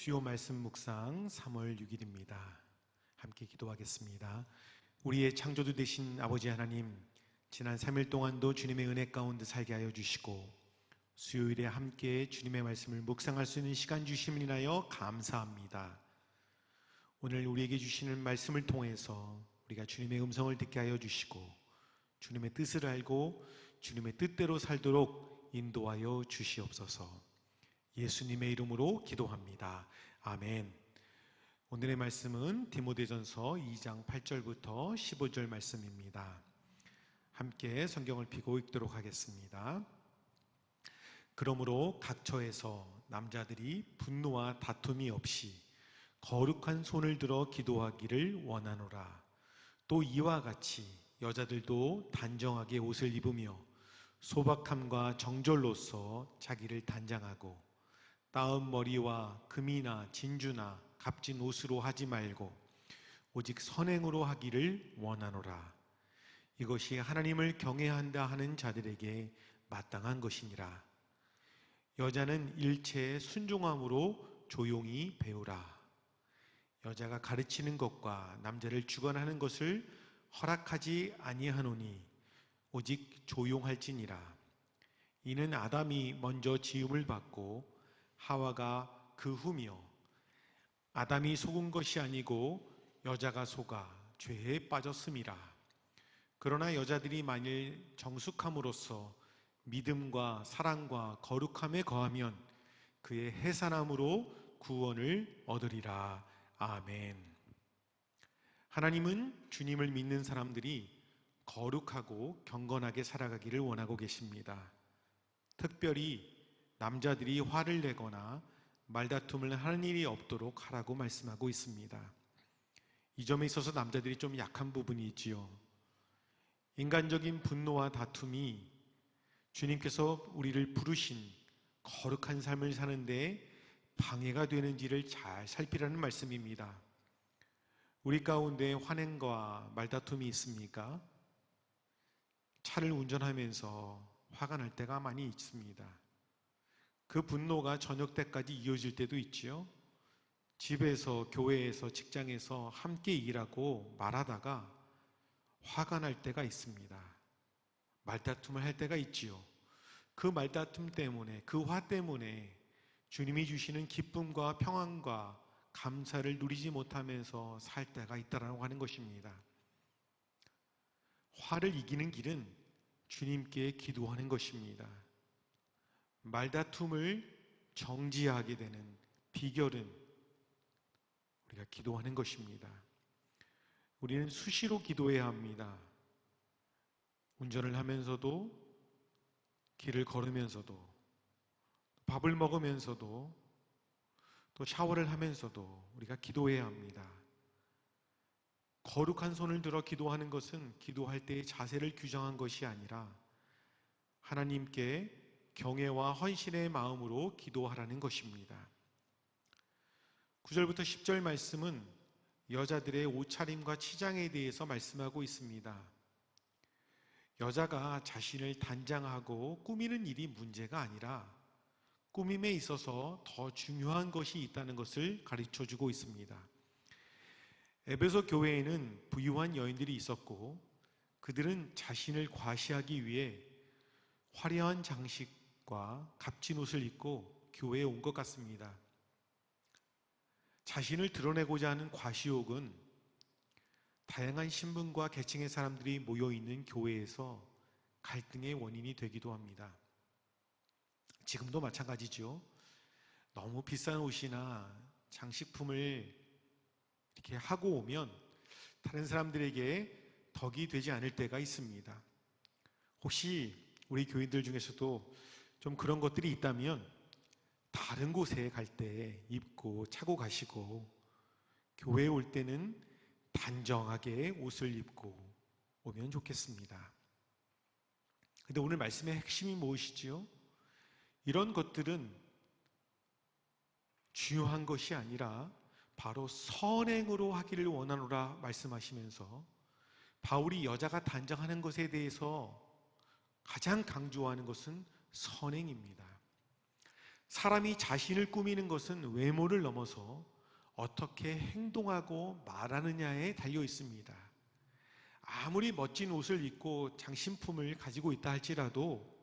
수요 말씀 묵상 3월 6일입니다. 함께 기도하겠습니다. 우리의 창조주 되신 아버지 하나님, 지난 3일 동안도 주님의 은혜 가운데 살게 하여 주시고 수요일에 함께 주님의 말씀을 묵상할 수 있는 시간 주심을 인하여 감사합니다. 오늘 우리에게 주시는 말씀을 통해서 우리가 주님의 음성을 듣게 하여 주시고 주님의 뜻을 알고 주님의 뜻대로 살도록 인도하여 주시옵소서. 예수님의 이름으로 기도합니다. 아멘. 오늘의 말씀은 디모데전서 2장 8절부터 15절 말씀입니다. 함께 성경을 펴고 읽도록 하겠습니다. 그러므로 각처에서 남자들이 분노와 다툼이 없이 거룩한 손을 들어 기도하기를 원하노라. 또 이와 같이 여자들도 단정하게 옷을 입으며 소박함과 정절로서 자기를 단장하고 따은 머리와 금이나 진주나 값진 옷으로 하지 말고 오직 선행으로 하기를 원하노라. 이것이 하나님을 경외한다 하는 자들에게 마땅한 것이니라. 여자는 일체에 순종함으로 조용히 배우라. 여자가 가르치는 것과 남자를 주관하는 것을 허락하지 아니하노니 오직 조용할지니라. 이는 아담이 먼저 지음을 받고 하와가 그 후며 아담이 속은 것이 아니고 여자가 속아 죄에 빠졌음이라. 그러나 여자들이 만일 정숙함으로써 믿음과 사랑과 거룩함에 거하면 그의 해산함으로 구원을 얻으리라. 아멘. 하나님은 주님을 믿는 사람들이 거룩하고 경건하게 살아가기를 원하고 계십니다. 특별히 남자들이 화를 내거나 말다툼을 하는 일이 없도록 하라고 말씀하고 있습니다. 이 점에 있어서 남자들이 좀 약한 부분이 있지요. 인간적인 분노와 다툼이 주님께서 우리를 부르신 거룩한 삶을 사는데 방해가 되는지를 잘 살피라는 말씀입니다. 우리 가운데 환행과 말다툼이 있습니까? 차를 운전하면서 화가 날 때가 많이 있습니다. 그 분노가 저녁 때까지 이어질 때도 있지요. 집에서, 교회에서, 직장에서 함께 일하고 말하다가 화가 날 때가 있습니다. 말다툼을 할 때가 있지요. 그 말다툼 때문에, 그 화 때문에 주님이 주시는 기쁨과 평안과 감사를 누리지 못하면서 살 때가 있다라고 하는 것입니다. 화를 이기는 길은 주님께 기도하는 것입니다. 말다툼을 정지하게 되는 비결은 우리가 기도하는 것입니다. 우리는 수시로 기도해야 합니다. 운전을 하면서도, 길을 걸으면서도, 밥을 먹으면서도, 또 샤워를 하면서도 우리가 기도해야 합니다. 거룩한 손을 들어 기도하는 것은 기도할 때의 자세를 규정한 것이 아니라 하나님께 경외와 헌신의 마음으로 기도하라는 것입니다. 9절부터 10절 말씀은 여자들의 옷차림과 치장에 대해서 말씀하고 있습니다. 여자가 자신을 단장하고 꾸미는 일이 문제가 아니라 꾸밈에 있어서 더 중요한 것이 있다는 것을 가르쳐주고 있습니다. 에베소 교회에는 부유한 여인들이 있었고 그들은 자신을 과시하기 위해 화려한 장식과 값진 옷을 입고 교회에 온 것 같습니다. 자신을 드러내고자 하는 과시욕은 다양한 신분과 계층의 사람들이 모여있는 교회에서 갈등의 원인이 되기도 합니다. 지금도 마찬가지죠. 너무 비싼 옷이나 장식품을 이렇게 하고 오면 다른 사람들에게 덕이 되지 않을 때가 있습니다. 혹시 우리 교인들 중에서도 좀 그런 것들이 있다면 다른 곳에 갈 때 입고 차고 가시고 교회에 올 때는 단정하게 옷을 입고 오면 좋겠습니다. 그런데 오늘 말씀의 핵심이 무엇이지요? 이런 것들은 중요한 것이 아니라 바로 선행으로 하기를 원하노라 말씀하시면서 바울이 여자가 단정하는 것에 대해서 가장 강조하는 것은 선행입니다. 사람이 자신을 꾸미는 것은 외모를 넘어서 어떻게 행동하고 말하느냐에 달려 있습니다. 아무리 멋진 옷을 입고 장신품을 가지고 있다 할지라도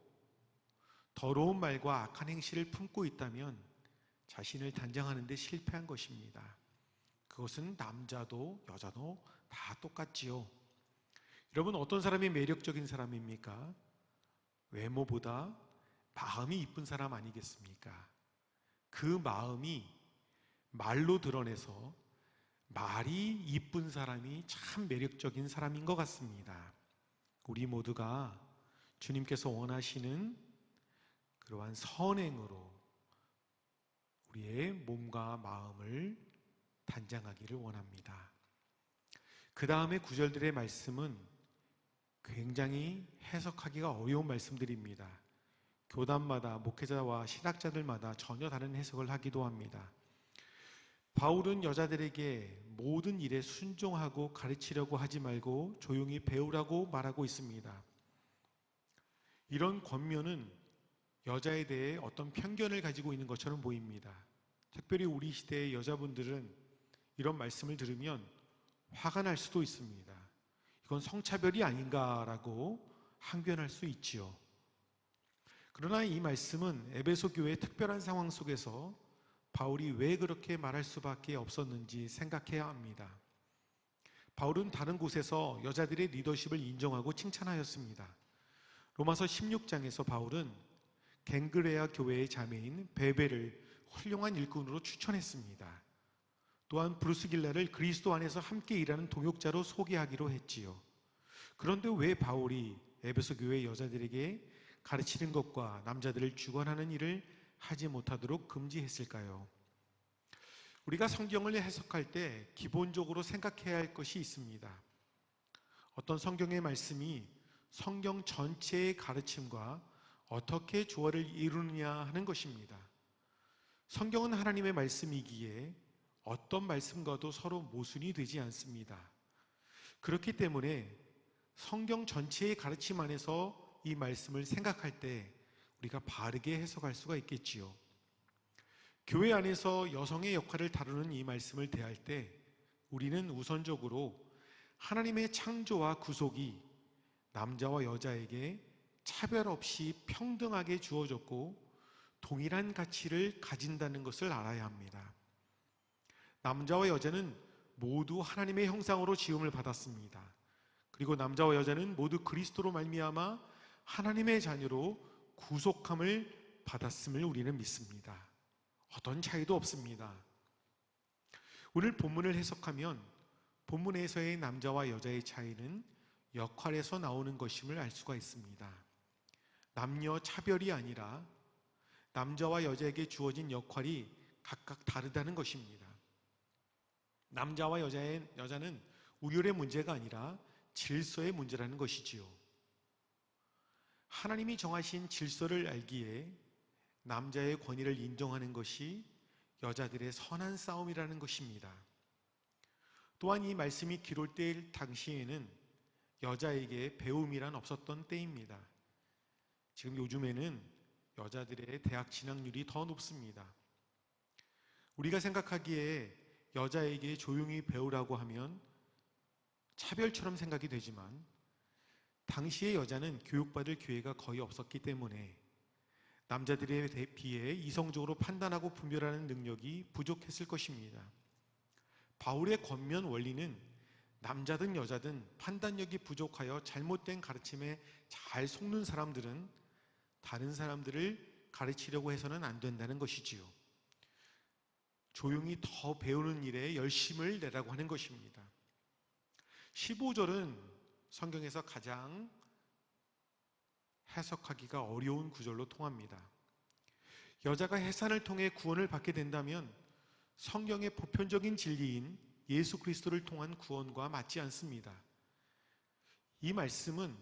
더러운 말과 악한 행실을 품고 있다면 자신을 단정하는 데 실패한 것입니다. 그것은 남자도 여자도 다 똑같지요. 여러분, 어떤 사람이 매력적인 사람입니까? 외모보다 마음이 이쁜 사람 아니겠습니까? 그 마음이 말로 드러내서 말이 이쁜 사람이 참 매력적인 사람인 것 같습니다. 우리 모두가 주님께서 원하시는 그러한 선행으로 우리의 몸과 마음을 단장하기를 원합니다. 그 다음에 구절들의 말씀은 굉장히 해석하기가 어려운 말씀들입니다. 교단마다, 목회자와 신학자들마다 전혀 다른 해석을 하기도 합니다. 바울은 여자들에게 모든 일에 순종하고 가르치려고 하지 말고 조용히 배우라고 말하고 있습니다. 이런 권면은 여자에 대해 어떤 편견을 가지고 있는 것처럼 보입니다. 특별히 우리 시대의 여자분들은 이런 말씀을 들으면 화가 날 수도 있습니다. 이건 성차별이 아닌가라고 항변할 수 있지요. 그러나 이 말씀은 에베소 교회의 특별한 상황 속에서 바울이 왜 그렇게 말할 수밖에 없었는지 생각해야 합니다. 바울은 다른 곳에서 여자들의 리더십을 인정하고 칭찬하였습니다. 로마서 16장에서 바울은 갱그레아 교회의 자매인 베베를 훌륭한 일꾼으로 추천했습니다. 또한 브루스길라를 그리스도 안에서 함께 일하는 동역자로 소개하기로 했지요. 그런데 왜 바울이 에베소 교회 여자들에게 가르치는 것과 남자들을 주관하는 일을 하지 못하도록 금지했을까요? 우리가 성경을 해석할 때 기본적으로 생각해야 할 것이 있습니다. 어떤 성경의 말씀이 성경 전체의 가르침과 어떻게 조화를 이루느냐 하는 것입니다. 성경은 하나님의 말씀이기에 어떤 말씀과도 서로 모순이 되지 않습니다. 그렇기 때문에 성경 전체의 가르침 안에서 이 말씀을 생각할 때 우리가 바르게 해석할 수가 있겠지요. 교회 안에서 여성의 역할을 다루는 이 말씀을 대할 때 우리는 우선적으로 하나님의 창조와 구속이 남자와 여자에게 차별 없이 평등하게 주어졌고 동일한 가치를 가진다는 것을 알아야 합니다. 남자와 여자는 모두 하나님의 형상으로 지음을 받았습니다. 그리고 남자와 여자는 모두 그리스도로 말미암아 하나님의 자녀로 구속함을 받았음을 우리는 믿습니다. 어떤 차이도 없습니다. 오늘 본문을 해석하면 본문에서의 남자와 여자의 차이는 역할에서 나오는 것임을 알 수가 있습니다. 남녀 차별이 아니라 남자와 여자에게 주어진 역할이 각각 다르다는 것입니다. 남자와 여자는 우열의 문제가 아니라 질서의 문제라는 것이지요. 하나님이 정하신 질서를 알기에 남자의 권위를 인정하는 것이 여자들의 선한 싸움이라는 것입니다. 또한 이 말씀이 기록될 당시에는 여자에게 배움이란 없었던 때입니다. 지금 요즘에는 여자들의 대학 진학률이 더 높습니다. 우리가 생각하기에 여자에게 조용히 배우라고 하면 차별처럼 생각이 되지만 당시의 여자는 교육받을 기회가 거의 없었기 때문에 남자들에 비해 이성적으로 판단하고 분별하는 능력이 부족했을 것입니다. 바울의 권면 원리는 남자든 여자든 판단력이 부족하여 잘못된 가르침에 잘 속는 사람들은 다른 사람들을 가르치려고 해서는 안 된다는 것이지요. 조용히 더 배우는 일에 열심을 내라고 하는 것입니다. 15절은 성경에서 가장 해석하기가 어려운 구절로 통합니다. 여자가 해산을 통해 구원을 받게 된다면 성경의 보편적인 진리인 예수 그리스도를 통한 구원과 맞지 않습니다. 이 말씀은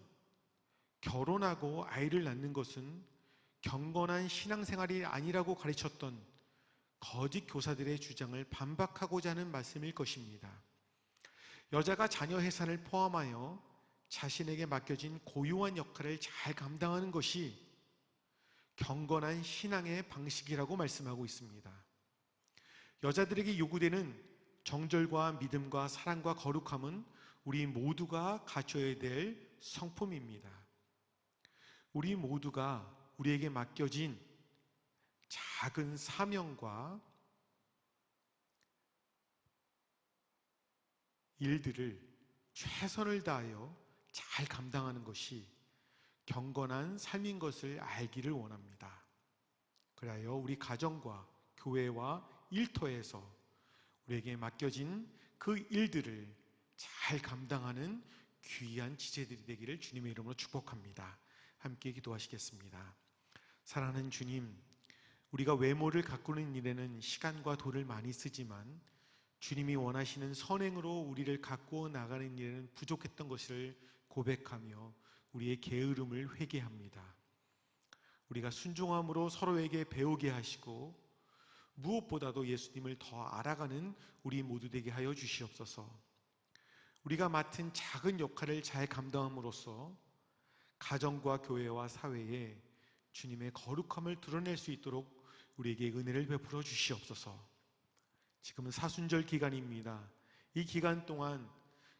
결혼하고 아이를 낳는 것은 경건한 신앙생활이 아니라고 가르쳤던 거짓 교사들의 주장을 반박하고자 하는 말씀일 것입니다. 여자가 자녀 해산을 포함하여 자신에게 맡겨진 고유한 역할을 잘 감당하는 것이 경건한 신앙의 방식이라고 말씀하고 있습니다. 여자들에게 요구되는 정절과 믿음과 사랑과 거룩함은 우리 모두가 갖춰야 될 성품입니다. 우리 모두가 우리에게 맡겨진 작은 사명과 일들을 최선을 다하여 잘 감당하는 것이 경건한 삶인 것을 알기를 원합니다. 그리하여 우리 가정과 교회와 일터에서 우리에게 맡겨진 그 일들을 잘 감당하는 귀한 지체들이 되기를 주님의 이름으로 축복합니다. 함께 기도하시겠습니다. 사랑하는 주님, 우리가 외모를 가꾸는 일에는 시간과 돈을 많이 쓰지만 주님이 원하시는 선행으로 우리를 가꾸어 나가는 일에는 부족했던 것을 고백하며 우리의 게으름을 회개합니다. 우리가 순종함으로 서로에게 배우게 하시고 무엇보다도 예수님을 더 알아가는 우리 모두 되게 하여 주시옵소서. 우리가 맡은 작은 역할을 잘 감당함으로써 가정과 교회와 사회에 주님의 거룩함을 드러낼 수 있도록 우리에게 은혜를 베풀어 주시옵소서. 지금은 사순절 기간입니다. 이 기간 동안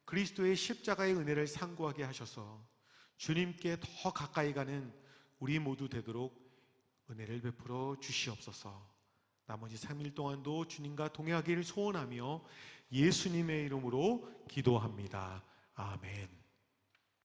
그리스도의 십자가의 은혜를 상고하게 하셔서 주님께 더 가까이 가는 우리 모두 되도록 은혜를 베풀어 주시옵소서. 나머지 3일 동안도 주님과 동행하기를 소원하며 예수님의 이름으로 기도합니다. 아멘.